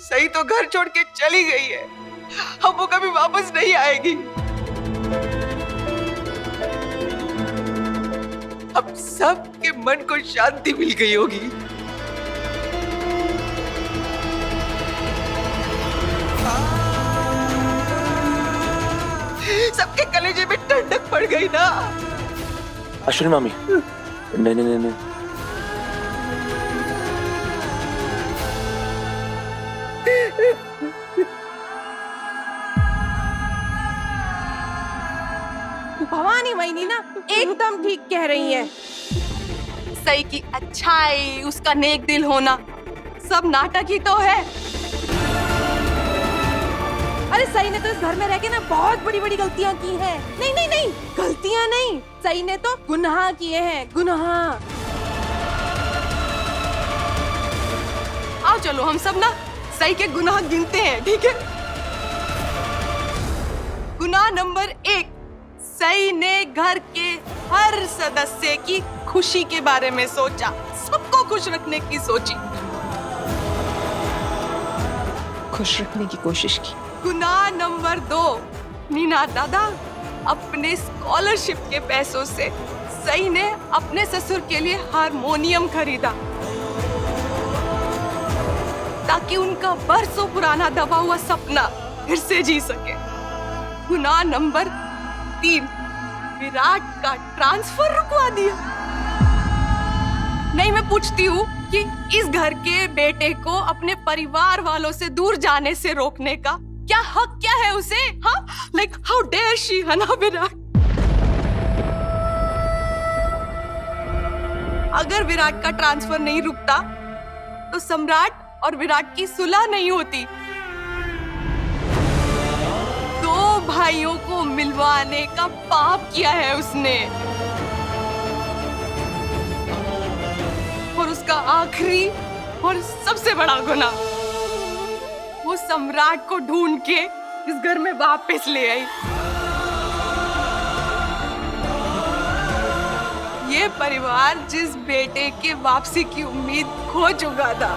सही तो घर छोड़ के चली गई है, अब वो कभी वापस नहीं आएगी। अब सबके मन को शांति मिल गई होगी। सबके कलेजे में ठंडक पड़ गई ना। अश्विनी मामी, नहीं नहीं नहीं, नहीं। भवानी वहीनी ना एकदम ठीक कह रही है। सही की अच्छाई, उसका नेक दिल होना, सब नाटक ही तो है। अरे सही ने तो इस घर में रह के ना बहुत बड़ी बड़ी गलतियां की हैं। नहीं नहीं नहीं, गलतियां नहीं, सही ने तो गुनाह किए हैं, गुनाह। आओ चलो हम सब ना सही के गुनाह गिनते हैं, ठीक है? गुनाह नंबर 1, सही ने घर के हर सदस्य की खुशी के बारे में सोचा, सबको खुश रखने की सोची, खुश रखने की कोशिश की। गुनाह नंबर 2, नीना दादा अपने स्कॉलरशिप के पैसों से सही ने अपने ससुर के लिए हारमोनियम खरीदा ताकि उनका बरसों पुराना दबा हुआ सपना फिर से जी सके। गुनाह नंबर 3, विराट का ट्रांसफर रुकवा दिया। नहीं, मैं पूछती हूँ कि इस घर के बेटे को अपने परिवार वालों से दूर जाने से रोकने का क्या हक क्या है उसे? हाँ, लाइक हाउ डेयर शी, है ना विराट? अगर विराट का ट्रांसफर नहीं रुकता तो सम्राट और विराट की सुलह नहीं होती। 2 भाइयों को मिलवाने का पाप किया है उसने। और उसका आखिरी और सबसे बड़ा गुनाह, वो सम्राट को ढूंढ के इस घर में वापस ले आई। ये परिवार जिस बेटे के वापसी की उम्मीद खो चुका था,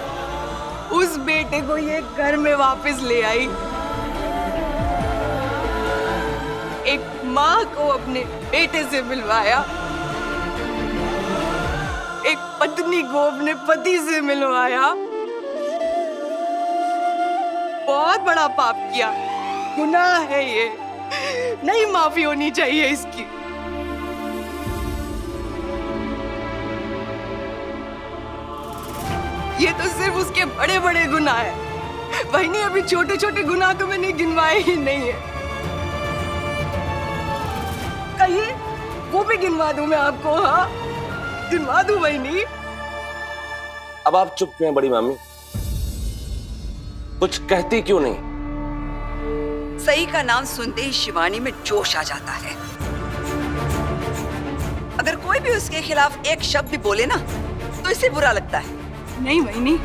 उस बेटे को ये घर में वापस ले आई। एक माँ को अपने बेटे से मिलवाया, एक पत्नी को अपने पति से मिलवाया। बहुत बड़ा पाप किया, गुनाह है ये, नहीं माफी होनी चाहिए इसकी। ये तो सिर्फ उसके बड़े बड़े गुनाह है, वही नहीं, अभी छोटे छोटे गुनाह तो मैंने गिनवाए ही नहीं है। कहिए वो भी गिनवा दूं मैं आपको? हाँ, गिनवा दूं वही नहीं। अब आप चुप क्यों हैं बड़ी मामी? कुछ कहती क्यों नहीं? सही का नाम सुनते ही शिवानी में जोश आ जाता है। अगर कोई भी उसके खिलाफ एक शब्द भी बोले ना तो इसे बुरा लगता है। नहीं वहीनी,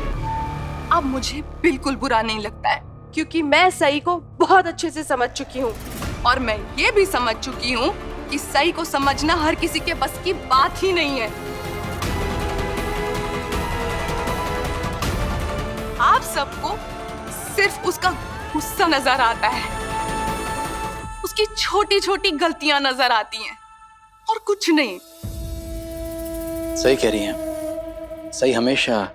अब मुझे बिल्कुल बुरा नहीं लगता है, क्योंकि मैं सही को बहुत अच्छे से समझ चुकी हूँ। और मैं ये भी समझ चुकी हूँ कि सही को समझना हर किसी के बस की बात ही नहीं है। आप सबको सिर्फ उसका गुस्सा नजर आता है, उसकी छोटी छोटी गलतियां नजर आती हैं और कुछ नहीं। सही कह रही हैं। सही हमेशा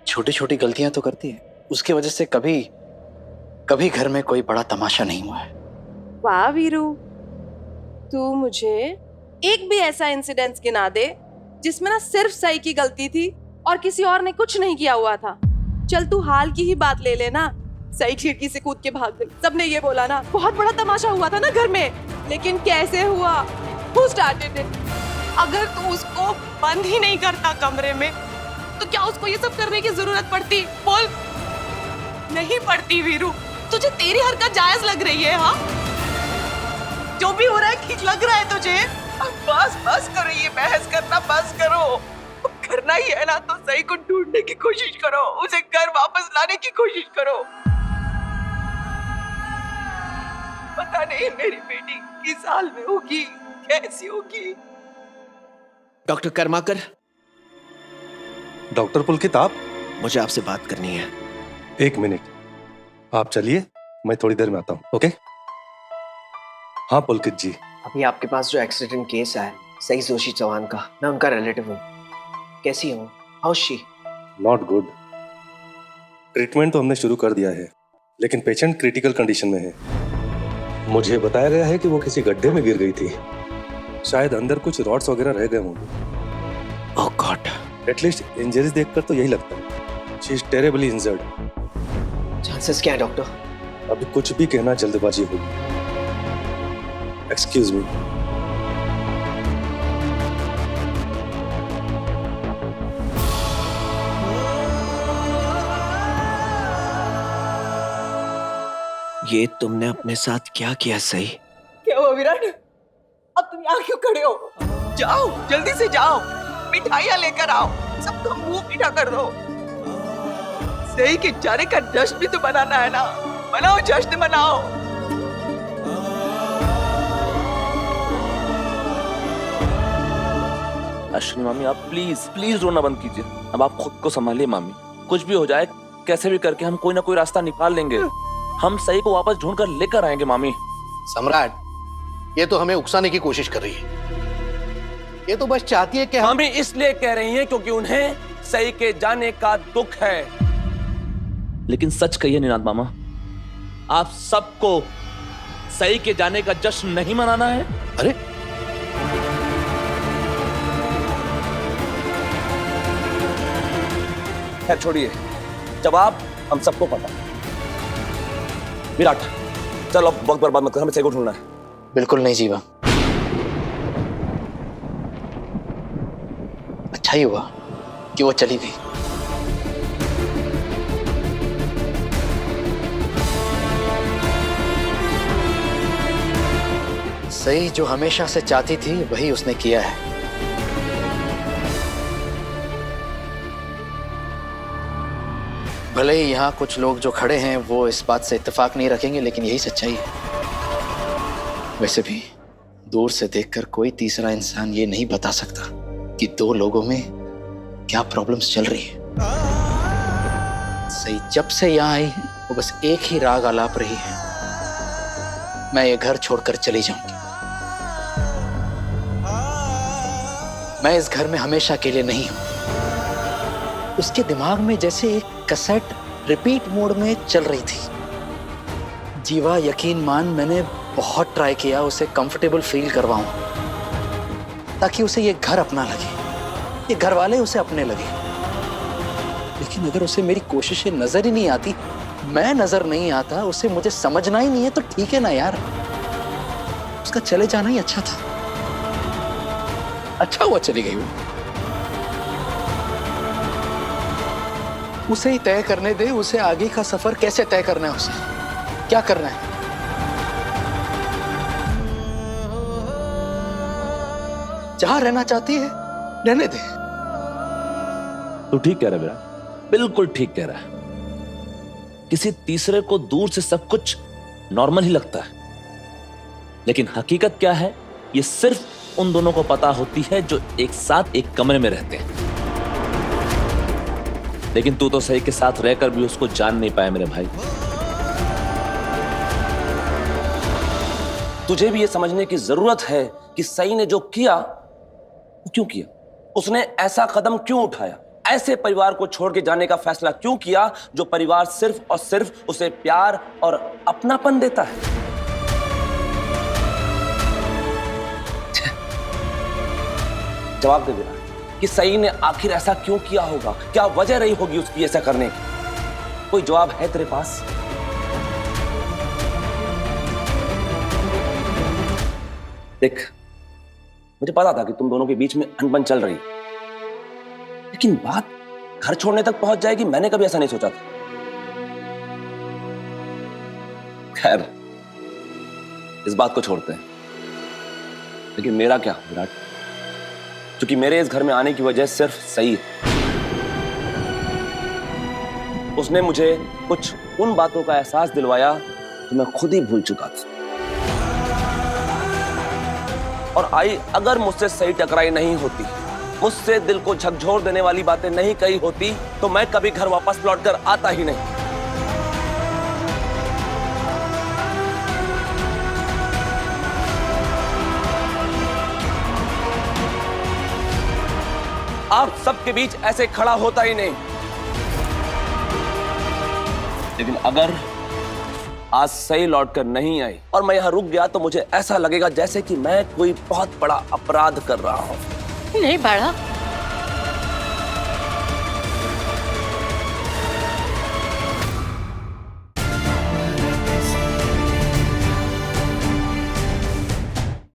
छोटी छोटी गलतियां तो करती है, उसकी वजह से कभी कभी घर में कोई बड़ा तमाशा नहीं हुआ है। वाह वीरू, तू मुझे एक भी ऐसा इंसिडेंट गिना दे जिसमें ना सिर्फ सही की गलती थी और किसी और ने कुछ नहीं किया हुआ था। चल तू हाल की ही बात ले लेना, सही खिड़की से कूद के भाग गई। सबने ये बोला ना बहुत बड़ा तमाशा हुआ था ना घर में, लेकिन कैसे हुआ? Who started it? अगर तू उसको बंद ही नहीं करता कमरे में तो क्या उसको ये सब करने की जरूरत पड़ती? बोल। नहीं पड़ती वीरू, तुझे तेरी हरकत जायज लग रही है? हाँ, जो भी हो रहा है ठीक लग रहा है तुझे? बस बस करो, ये बहस करना बस करो। करना ही है ना तो सही को ढूंढने की कोशिश करो, उसे घर वापस लाने की कोशिश करो। पता नहीं मेरी बेटी किस हाल में होगी, कैसी होगी। डॉक्टर कर्माकर। डॉक्टर पुलकित, आप? मुझे आपसे बात करनी है। 1 मिनट। आप चलिए, मैं थोड़ी देर में आता हूँ। ओके? हाँ पुलकित जी। अभी आपके पास जो एक्सीडेंट केस आया सई जोशी चौहान का, मैं उनका रिलेटिव हूँ। कैसी हूँ? How she? Not good. Treatment तो हमने शुरू कर दिया है, लेकिन पेशेंट क्रिटिकल कंडीशन में है। मुझे बताया गया है कि वो किसी गड्ढे में गिर गई थी। शायद अंदर कुछ रॉड्स वगैरह रह गए होंगे। ओह गॉड। एटलीस्ट इंजरीज देखकर तो यही लगता है। She is terribly injured. Chances क्या है डॉक्टर? अभी कुछ भी कहना जल्दबाजी होगी। Excuse me. ये तुमने अपने साथ क्या किया सई? क्या हुआ विराट? अब तुम यहाँ क्यों खड़े हो? जाओ, जल्दी से जाओ, मिठाइयाँ लेकर आओ, सबका मुंह मीठा कर दो। सही के जाने का जश्न भी तो मनाना है ना, मनाओ, जश्न मनाओ। अश्विनी मामी, आप प्लीज प्लीज रोना बंद कीजिए। अब आप खुद को संभालिए मामी। कुछ भी हो जाए, कैसे भी करके हम कोई ना कोई रास्ता निकाल लेंगे। हम सही को वापस ढूंढ कर लेकर आएंगे मामी। सम्राट, ये तो हमें उकसाने की कोशिश कर रही है। ये तो बस चाहती है कि हम मामी इसलिए कह रही हैं क्योंकि उन्हें सही के जाने का दुख है। लेकिन सच कहिए निनाद मामा, आप सबको सही के जाने का जश्न नहीं मनाना है? अरे खैर छोड़िए, जवाब हम सबको पता है। विराट चलो, अब वक्त बर्बाद मत कर, हमें सही को ढूंढना है। बिल्कुल नहीं जीवा। अच्छा ही हुआ कि वो चली गई। सही जो हमेशा से चाहती थी वही उसने किया है। भले ही यहाँ कुछ लोग जो खड़े हैं वो इस बात से इत्तेफाक नहीं रखेंगे, लेकिन यही सच्चाई है। वैसे भी दूर से देखकर कोई तीसरा इंसान ये नहीं बता सकता कि दो लोगों में क्या प्रॉब्लम्स चल रही है। सही जब से यहाँ आई है वो बस एक ही राग आलाप रही है, मैं ये घर छोड़कर चली जाऊंगी। मैं इस घर में हमेशा के लिए नहीं हूं। उसके दिमाग में जैसे एक कैसेट रिपीट मोड में चल रही थी। जीवा, यकीन मान, मैंने बहुत ट्राई किया उसे कंफर्टेबल फील करवाऊं ताकि उसे ये घर अपना लगे, ये घर वाले उसे अपने लगे। लेकिन अगर उसे मेरी कोशिशें नजर ही नहीं आती, मैं नजर नहीं आता, उसे मुझे समझना ही नहीं है, तो ठीक है ना यार, उसका चले जाना ही अच्छा था। अच्छा हुआ चली गई वो। उसे ही तय करने दे, उसे आगे का सफर कैसे तय करना है, उसे क्या करना है। जहां रहना चाहती है रहने दे। तू ठीक कह रहा है विराट, बिल्कुल ठीक कह रहा है। किसी तीसरे को दूर से सब कुछ नॉर्मल ही लगता है, लेकिन हकीकत क्या है ये सिर्फ उन दोनों को पता होती है जो एक साथ एक कमरे में रहते हैं। लेकिन तू तो सही के साथ रहकर भी उसको जान नहीं पाया मेरे भाई। तुझे भी ये समझने की जरूरत है कि सही ने जो किया वो क्यों किया, उसने ऐसा कदम क्यों उठाया, ऐसे परिवार को छोड़ के जाने का फैसला क्यों किया जो परिवार सिर्फ और सिर्फ उसे प्यार और अपनापन देता है। जवाब दे देना कि सही ने आखिर ऐसा क्यों किया होगा, क्या वजह रही होगी उसकी ऐसा करने की। कोई जवाब है तेरे पास? देख, मुझे पता था कि तुम दोनों के बीच में अनबन चल रही, लेकिन बात घर छोड़ने तक पहुंच जाएगी मैंने कभी ऐसा नहीं सोचा था। खैर, इस बात को छोड़ते हैं। लेकिन मेरा क्या विराट, क्योंकि मेरे इस घर में आने की वजह सिर्फ सही है। उसने मुझे कुछ उन बातों का एहसास दिलवाया जो मैं खुद ही भूल चुका था। और आई अगर मुझसे सही टकराई नहीं होती, मुझसे दिल को झकझोर देने वाली बातें नहीं कही होती, तो मैं कभी घर वापस लौट कर आता ही नहीं। आप सबके बीच ऐसे खड़ा होता ही नहीं। लेकिन अगर आज सही लौट कर नहीं आई और मैं यहाँ रुक गया तो मुझे ऐसा लगेगा जैसे कि मैं कोई बहुत बड़ा अपराध कर रहा हूँ। नहीं बाड़ा,